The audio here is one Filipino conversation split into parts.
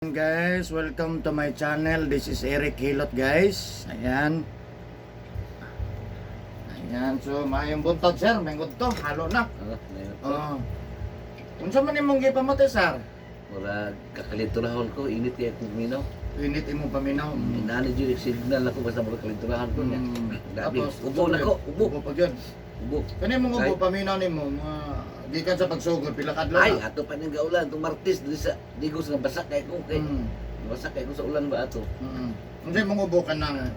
Guys, welcome to my channel. This is Eric Hilot, guys. Ayan. Ayan, so mayong buntag, sir. May to, halo na. Oh. Unsa man imong gipamatay, sir? Wala kakalinturahan ko, init kaya kung minaw. Init imong paminaw. Inani dyan yung signal ako basta mga kalinturahan ko niya. Dami, Tapos, ubo na ko, ubo. Ubo pa gyud. Ubo. Kani mong ubo paminaw nimo, gikan sa pagsugod pila kadlaw. Ay, ato pa nang gaulan, itong Martes, di ko sa basak kay ko. Basak kay ko sa ulan ba ato? Unsa mong ubo ka nang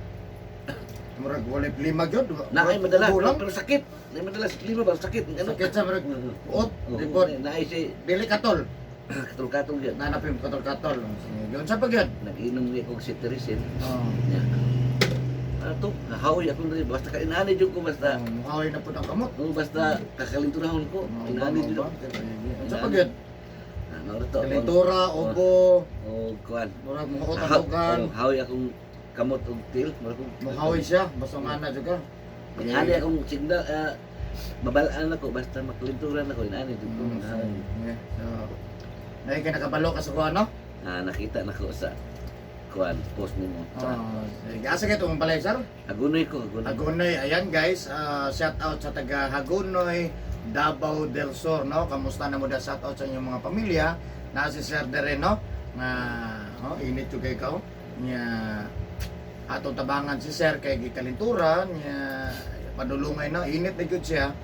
murag walay lima gyud. Naay madala, Ubo lang? pero sakit. Naay madala sa klima ba, sakit. Ano? Sakit sa murag uot, Oo, report. naay si Dili katol. katol-katol yan. Nanapim katol-katol. Yun sa pagyud. Nag-inom niya kong cetirizine. Oh. Niya. Ato, hahawi ako na rin. Basta kainani dyan ko, basta. Muhawi na po ng kamot. Basta kakalinturahan ko. Inani dyan ako. Sa pagyud. Ano to? Kalentura, ubo, O kuan. murag muhot ang tugan. Hawi akong kamot og til. Muhawi siya, basta nga na juga. Inani akong signal. Babalaan ako. Basta makalinturan ako. Inani dyan ko. Dahil ka nakabalo ka sa kuha, no? Nakita na ko sa kuan post nimo. Asa ka itong balay, sir? Agunoy ko. Agunoy. Hagonoy, ayan guys, shout out sa taga Hagonoy, Davao del Sur, no? Kamusta na mo da shout out sa inyong mga pamilya? Na si Sir Dere, no? Nga, init yung kay kao. Nya, atong tabangan si Sir kay gikalintura, nya, padulungay na, init na yun siya.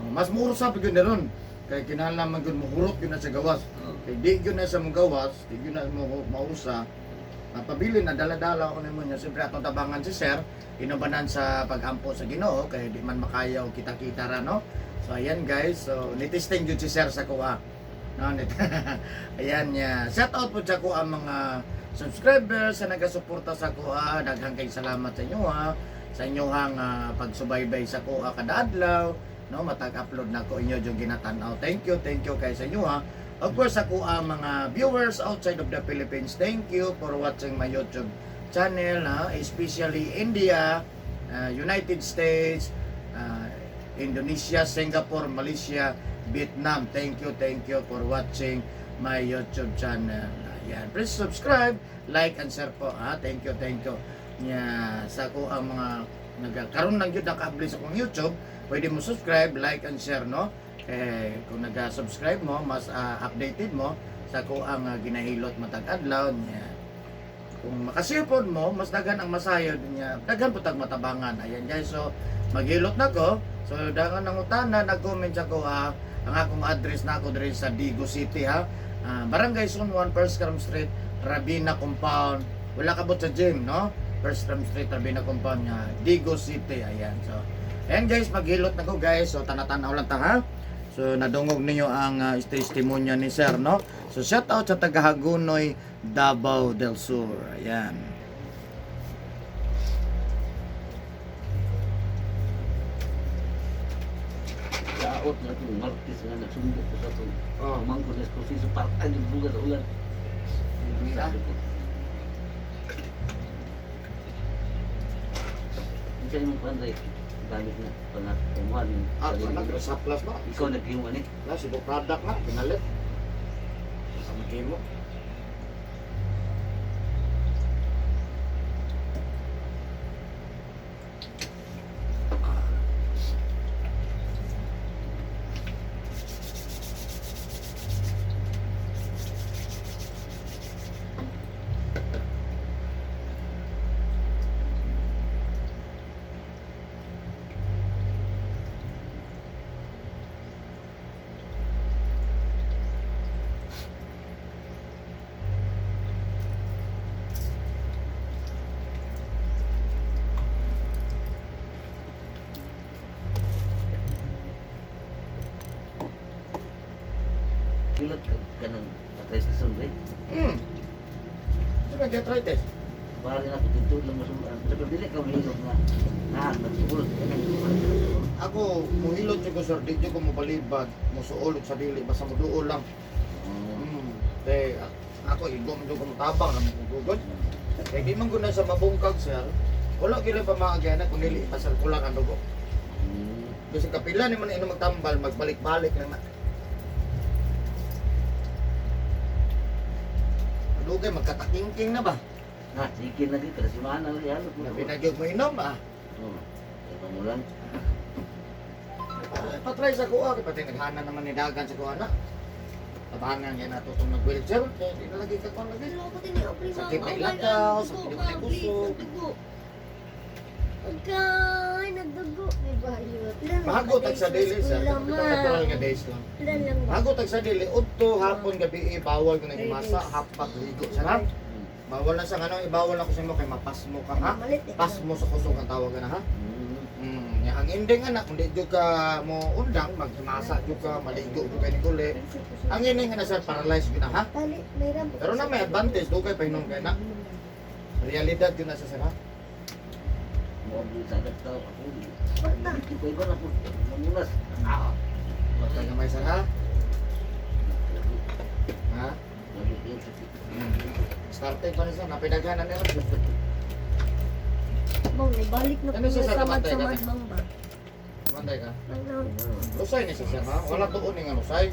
Mas muro sa pagod na ron. Kay kinahanglan gyud mahurot gyud na sa gawas. Kay di gyud na sa mong gawas, di gyud na mo mausa. Pabili na dala-dala ko nimo nya siyempre atong tabangan si Sir, inubanan sa pagampo sa Ginoo kay di man makayaw kita-kita ra, no. So ayan guys, so nitesting gyud si Sir sa kuha. No, ayan nya. Shout out po sa kuha mga subscribers sa nagasuporta sa kuha. Daghang kay salamat sa inyo ha. Sa inyong pagsubaybay sa kuha kada adlaw. No, matag-upload na ko inyo yung ginatanaw. Thank you kay sa inyo ha. Of course, ako mga viewers outside of the Philippines, thank you for watching my YouTube channel, especially India, United States, Indonesia, Singapore, Malaysia, Vietnam. Thank you for watching my YouTube channel. Ayan. Please subscribe, like, and share po. Thank you. Nya, sa ko ang mga nagkaroon ng yun nakabli sa kong YouTube, pwede mo subscribe, like, and share, no? Kung nag-subscribe mo, mas updated mo sa ko ang ginahilot matag adlaw niya. Kung makasipod mo, mas dagan ang masayod niya. Dagan putag matabangan. Ayan guys, so maghilot na ko. So dagan ng utana, nag-comment ako ang akong address na ako diri sa Digo City ha. Barangay Zone 1, First Cram Street, Rabina Compound. Wala kabot sa gym, no? First Cram Street, Rabina Compound niya, Digo City. Ayan, so ayan guys, maghilot na ko guys. So tanatanaw lang ta ha. So nadungog ninyo ang testimonya ni Sir, no? So shout out sa taga Hagonoy, Davao del Sur. Ayan. Daot na itong Martes nga nagsundok ko sa ito. Oh. Amang ko na sa partan yung buga sa ulan. Mira. Ang sa'yo mong panday, gamit na pangat kumuhan. Sa plus ba? Ikaw nagkimuhan eh. Na, si product na, pinalit. Ang mo. Kilot ka ng address na sunday. Ito nag-arthritis. Para rin ako dito lang masulaan. Sa pabili ka mahilot na nagsukulot ka na. Ako, muhilot ko sir, dito ko mapalibad, musuol sa dili, basta muduol lang. Kaya ako, igom doon ko matabang na magugod. Kaya di man ko na sa mabungkag sir, wala kila pa maagyan kung nili pasal ko lang ang dugo. Kasi kapila ni man ino magtambal, magbalik-balik lang na. dugay magkatakingking na ba? Na, sige na dito. Si Mana lang yan. Napinagyog mo inom ah. Oo. Ito mo lang. Patry sa kuha, pati naghana naman ni Dagan sa kuha na. Tabangan niya na itong nag-wheelchair, kaya hindi na lagi kakuha lagi. Sakit na ilakaw, sakit yung may kusog. Pagkain, nagdugo. May bayot. Bago tag sa dili sir, ito natural nga days lang. Ilan lang ba? Bago tag sa dili, udto, hapon, gabi, bawal ko nagmasa, hapak, ligo. Sarap. Bawal na sa ano, ibawal na ko sa mo kay mapas mo ka ha. Malit eh. Pas mo sa kusog ang tawag na ha. Ang ending anak, kung di jud ka mo undang, magmasa jud ka, maligo jud ka ni kuli. Ang ending nga na sir, paralyzed yun na ha. Tali, may ramp. Pero na may advantage, dugay pa hinom kay na. Realidad yun na sa sir ha. Mau beli sangat tahu aku. Bata. Kita iba na po. Mamunas. Ah. Huwag ka na may sir ha. Ha? Lagi yung sakit. Starting pa na sir, napidaghanan nila. Bang, nabalik na po Ano siya niya sa sa kamatay mad ka? bang ba? Manday ka. Ano? Lusay ni sa sir ha. Wala tuon ni nga lusay.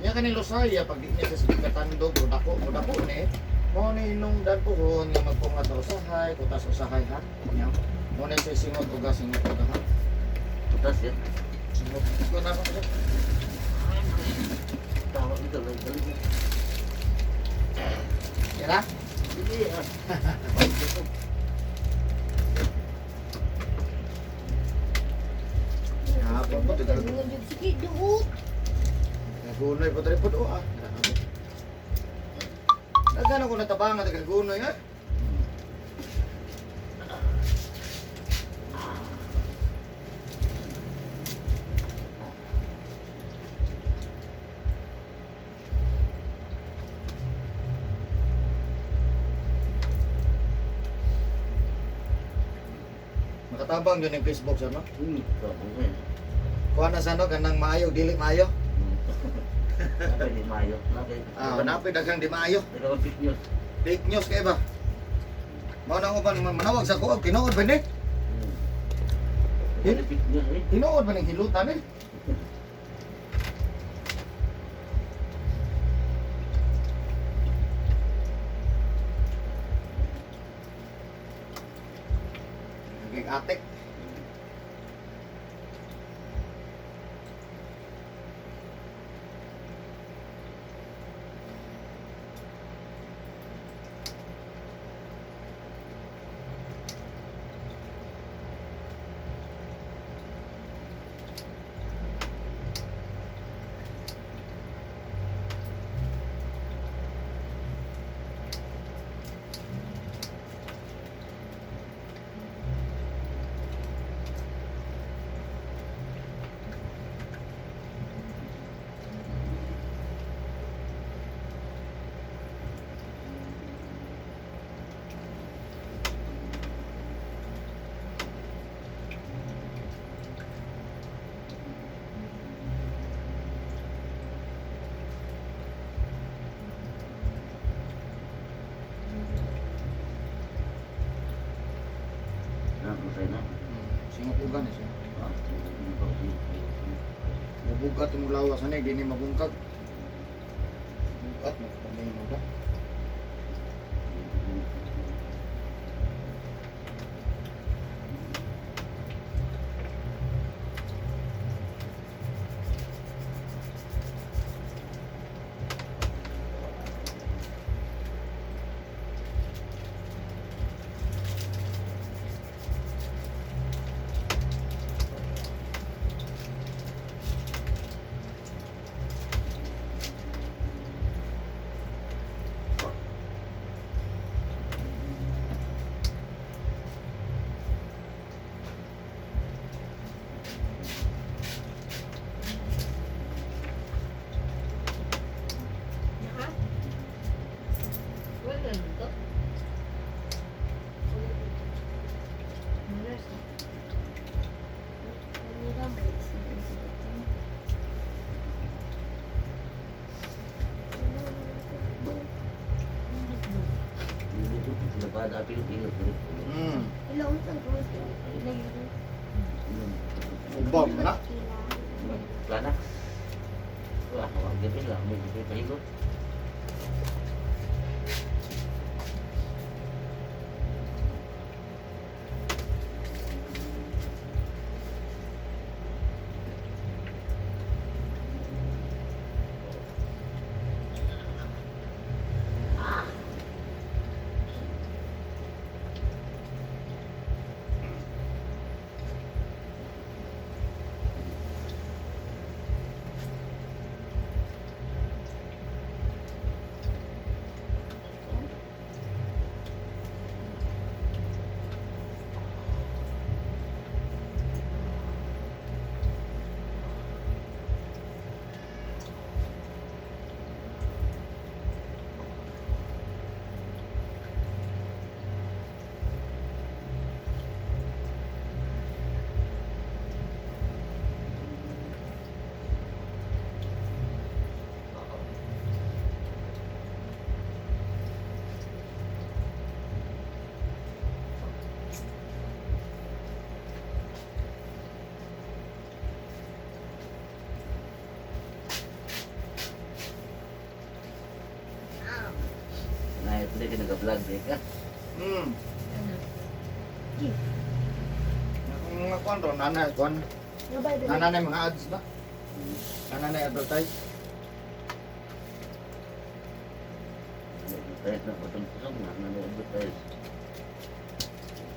Niya kani lusay ya pag di niya sa sikatandog o dako ni. Mo ni nung dan puhon nga magpunga sa usahay, kutas usahay ha. Nya. Mo ni sa singot uga ha. Putas ya. Singot ko na ko sir. Tahu itu lagi. Kira? Ini ah. Hapon po tigal. Dengan jud sikit duot. Nagunay po tripod o ah. Nagano ko natabangan tigal gunoy ha. Makatabang yun yung Facebook sir no? Tahu kan. Kuha na sa ano, ganang maayo, dili maayo. Apa di Mayo? Ah, napay daghang di maayo. Ito ang news. Fake news kay ba? Mao nang uban manawag sa kuog, tinuod ba ni? Ini fake news eh. Tinuod ba ning hilutan eh? Naging atik. Nah, selesai nah. Singupugan eh siya. Ah, ini bagus. Mabugat yung lawas na di ni mabungkag. Bugat mo kami mo ba? Lepas ada pilih. Ilang sa gusto. Ubang na. Planak. Wah, awak dia lah, mau jadi pengikut. Ay, pwede ka nag-vlog eh ka. Hmm. Ano? Mga kwan ro, nanay, kwan. Nabay dali. Nanay mga ads ba? Nanay advertise. Advertise na patong-patong na, nag-advertise.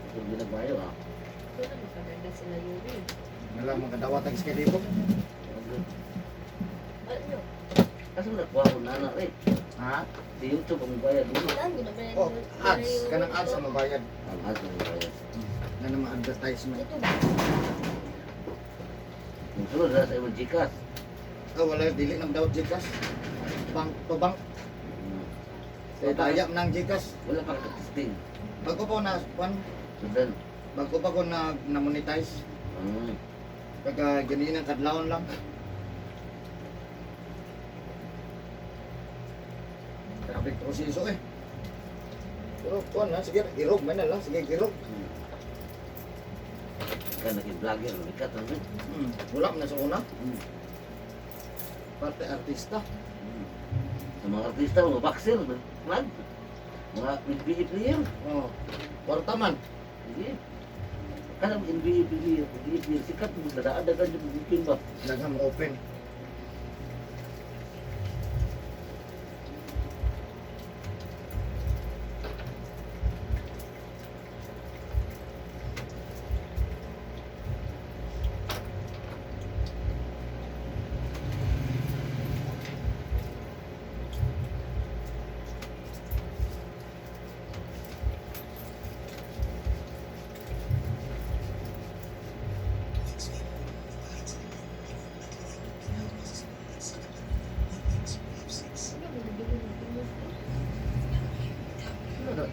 Ito ginagayo ah. Ito na magkaganda sila Yuri. Wala mga kadawat ang skedibo. Ano? Kasi nakuha ko na rin. Ha? Di YouTube ang bayad mo. Saan ginabayad Oh, mo? ads. Kanang ads ang mabayad. Ang ads ang bayad. Na naman advertisement. Ito ba? Yung sunod na sa imong Gcash. Oh, wala dili ng daw Gcash. Bank to bank. Kaya dayap ng Gcash. Wala pa ka-testing. Bago po na kwan, Sundan. bago pa ko na monetize. Kaya ganyan ang kadlawon lang. Grabe proseso eh. Pero kwan na, sige, irog man na lang. Sige, irog. Kaya naging vlogger, bigat ang rin. Wala na sa una. Parte artista. Sa mga artista, mga boxer, vlog. Mga NBA player. Oh. Kwarta man. Hindi. Kaya ang NBA player, sikat mo, dadaadagan yung booking ba? Daghang open. Ano ba?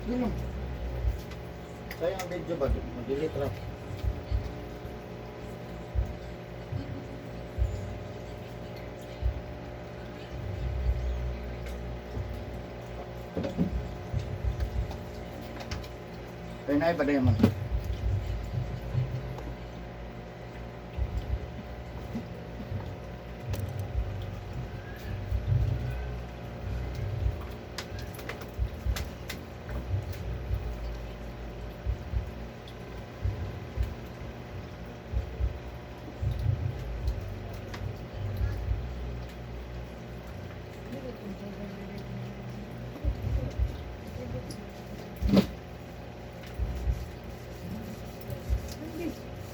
Yun lang. Sayang ang video ba? Mag-delete lang. Kaya na iba na yaman.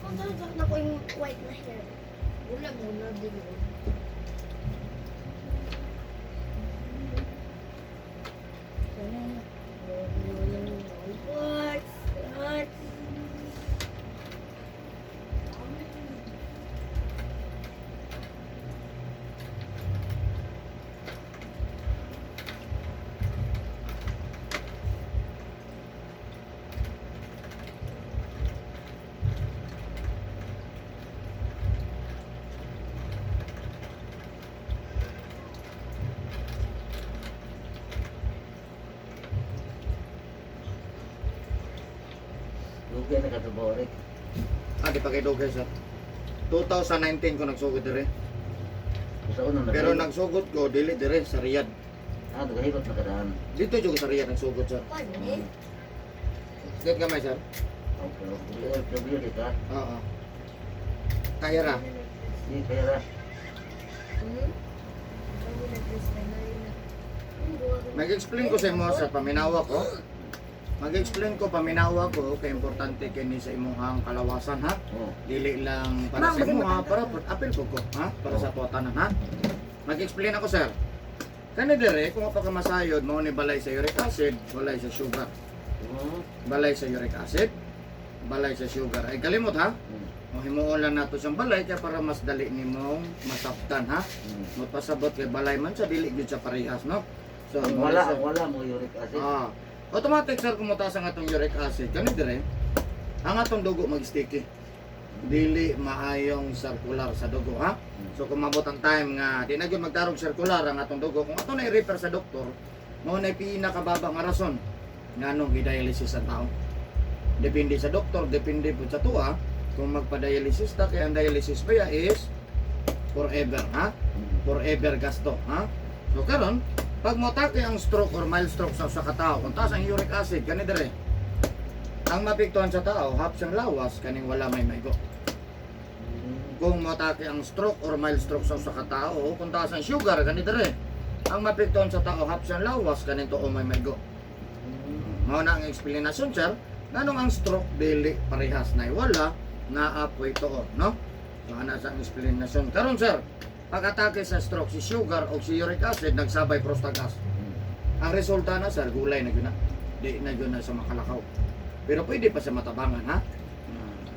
Kung saan na ko yung white na hair. Wala muna din yun. What? What? Lugi na katabaw rin. Ah, di pa kay Dugay sir. 2019 ko nagsugod dire. Sa unang Pero nagsugod ko dili dire sa Riyadh. nagahilot na kadaan. Dito jud sa Riyadh nagsugod sir. Paano eh? Dito gamay sir. OFW di ka. Oo. Kaya ra. Di kaya ra. Hmm? Kami nag-dress na rin na. Mag-explain ko sa imo sa paminawa ko. Mag-explain ko paminawa ko kay importante kini sa imong kalawasan ha. Oh. Dili lang para sa imo ha, para apil ko ha, para sa tuwatanan ha. Mag-explain ako sir. Kani dire kung pa ka masayod mao ni balay sa uric acid, balay sa sugar. Balay sa uric acid, balay sa sugar. Ay kalimot ha. Mo himuon lang nato siyang balay kaya para mas dali nimong masaptan ha. Magpasabot kay balay man sa dili gyud sa parehas no. So Wala mo uric acid. automatic sir kung mataas ang atong uric acid kani dire ang atong dugo mag-sticky. Dili maayong circular sa dugo ha. So kung mabot ang time nga di na gyud magtarog circular ang atong dugo, kung ato na i-refer sa doktor, mao na pinakababa nga rason ngano gi-dialysis ang tao. Depende sa doktor, depende po sa tuwa kung magpa-dialysis ta, kaya ang dialysis pa ya is forever, ha? Forever gasto, ha? So karon, pag motake ang stroke or mild stroke sa usa ka tawo, kung taas ang uric acid kani dire, ang mapiktuhan sa tao, hap siyang lawas kaning wala may maigo. Kung motake ang stroke or mild stroke sa usa ka tao, kung taas ang sugar kani dire, ang mapiktuhan sa tao, hap siyang lawas kaning tuo may maigo. Mao na ang explanation, sir. Nganong ang stroke dili parehas na wala na apoy tuo, no? So ana sa explanation. Karon, sir, pag-atake sa stroke si sugar o si uric acid nagsabay prostagas. Ang resulta na, sir, gulay na gyud na. Di na gyud na sa makalakaw. Pero pwede pa sa matabangan, ha?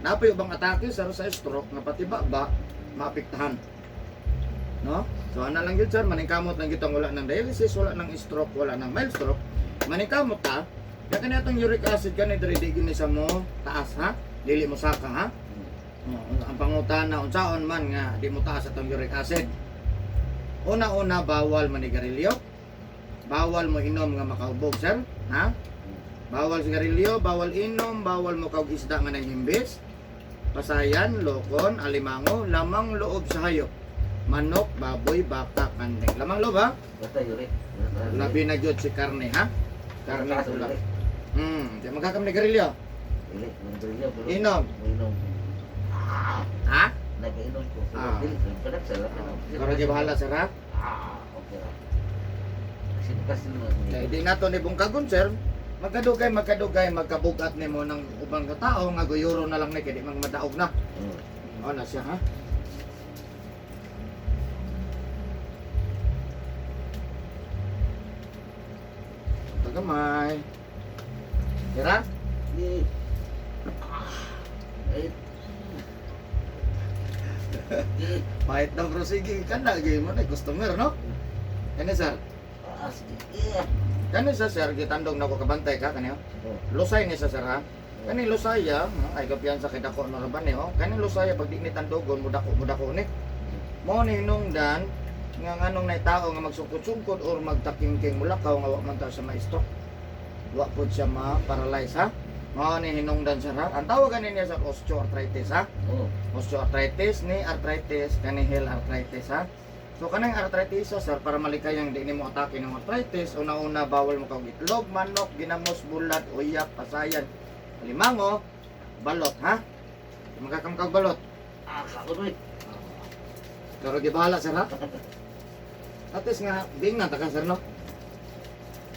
Napoy bang atake, sir, sa stroke nga pati ba maapektahan. No? So ana lang yun, sir, maningkamot lang gitong wala ng dialysis, wala ng stroke, wala ng mild stroke. Maningkamot ta, kaya kanitong uric acid kanit diri di gini sa mo taas, ha? Dili mo saka, ha? Ang pangutana unsaon man nga di mo taas atong uric acid. Una-una bawal manigarilyo. Bawal mo inom nga makaubog, sir, ha? Bawal sigarilyo, bawal inom, bawal mo kaog isda nga nanghimbis. Pasayan, lokon, alimango, lamang loob sa hayop. Manok, baboy, baka, kandeng. Lamang loob, ha? Basta yuri. Labi na gyud si karne, ha? Karne tula. Di magkakam nigarilyo. Dili, nagdrilyo. Inom. Inom. Ha? Nag-inom ko. Ah. Dili, nagpadak sa lahat. Karo di bahala, sir, ha? Okay. Kasi Kaya di nato ni bungkagon, sir. Magkadugay, magkabugat ni mo ng ubang katao nga guyuro na lang ni kaya di mang madaog na. O na siya, ha? Tagamay. Tira? Di. Ay. Di. Pahit ng prosigi ka na, gaya mo na, customer, no? Kani, sir? Iya. Kani sa sir, gitandong na ko kabantay ka, kani, oh. Lusay ni sa sir, ha? Kani lusaya, ay kapiyansa kay dako na raban ni, oh. Kani lusaya, pag di ni tandogon, mudako ni. Mo ni hinungdan, nga nganong na tao nga magsungkod-sungkod or magtakingking mulakaw nga wa man ta sa maestro. Wa pod siya ma-paralyze, ha? Mo ni hinungdan sir, ha? Ang tawagan niya sa osteoarthritis, ha? Oh. Osteoarthritis ni arthritis, kani heel arthritis, ha? So kanang arthritis, sir, para malikayang di nimo atake ng arthritis, una-una bawal mo kang itlog, manok, ginamos, bulat, uyak, pasayan, limango, balot, ha? Magkakam kag balot. Kakunoy. Pero di bahala, sir, ha? At least nga, ding na taka, sir, no?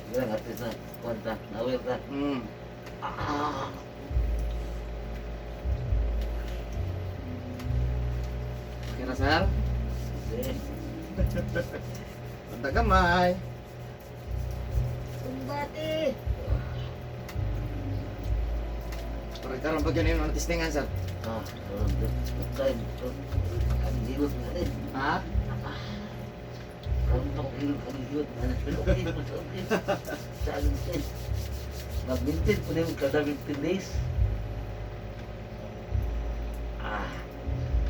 Bilang artis na. Kuwanta. Nawir ka. Kira, sir? Sige. Ang tagamay. Sumbati. Para karoon bagyan yun ang testingan, sir. Time. Ang hilot nga eh. Ha? Ang hilot. Ang hilot. Okay. Saan eh. Mag-maintain po na yung kada 15 days.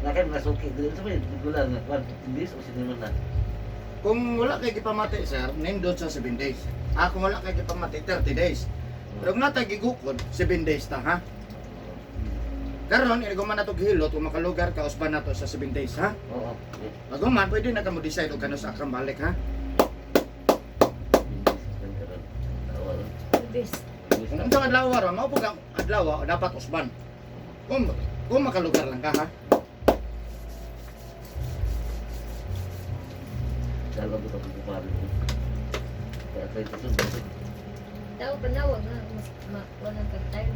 Nakan masuki dito sa may gulang nga 15 days o siniman na. Kung wala kay gipamati, sir, nindot sa 7 days. Kung wala kay gipamati, 30 days. Pero kung natay gigukod, 7 days ta, ha? Karon, iliguman na ito gihilot, kung makalugar ka, usban na to sa 7 days, ha? Oo. Baguman, pwede na ka mo decide kung kano sa akang balik, ha? Ibis. Kung unsang adlaw ron, mao pug ang adlaw dapat usban. Kung makalugar lang ka, ha? Dalam betul kemarin. Kayak itu tuh. Tahu penawag na mas walang kag time.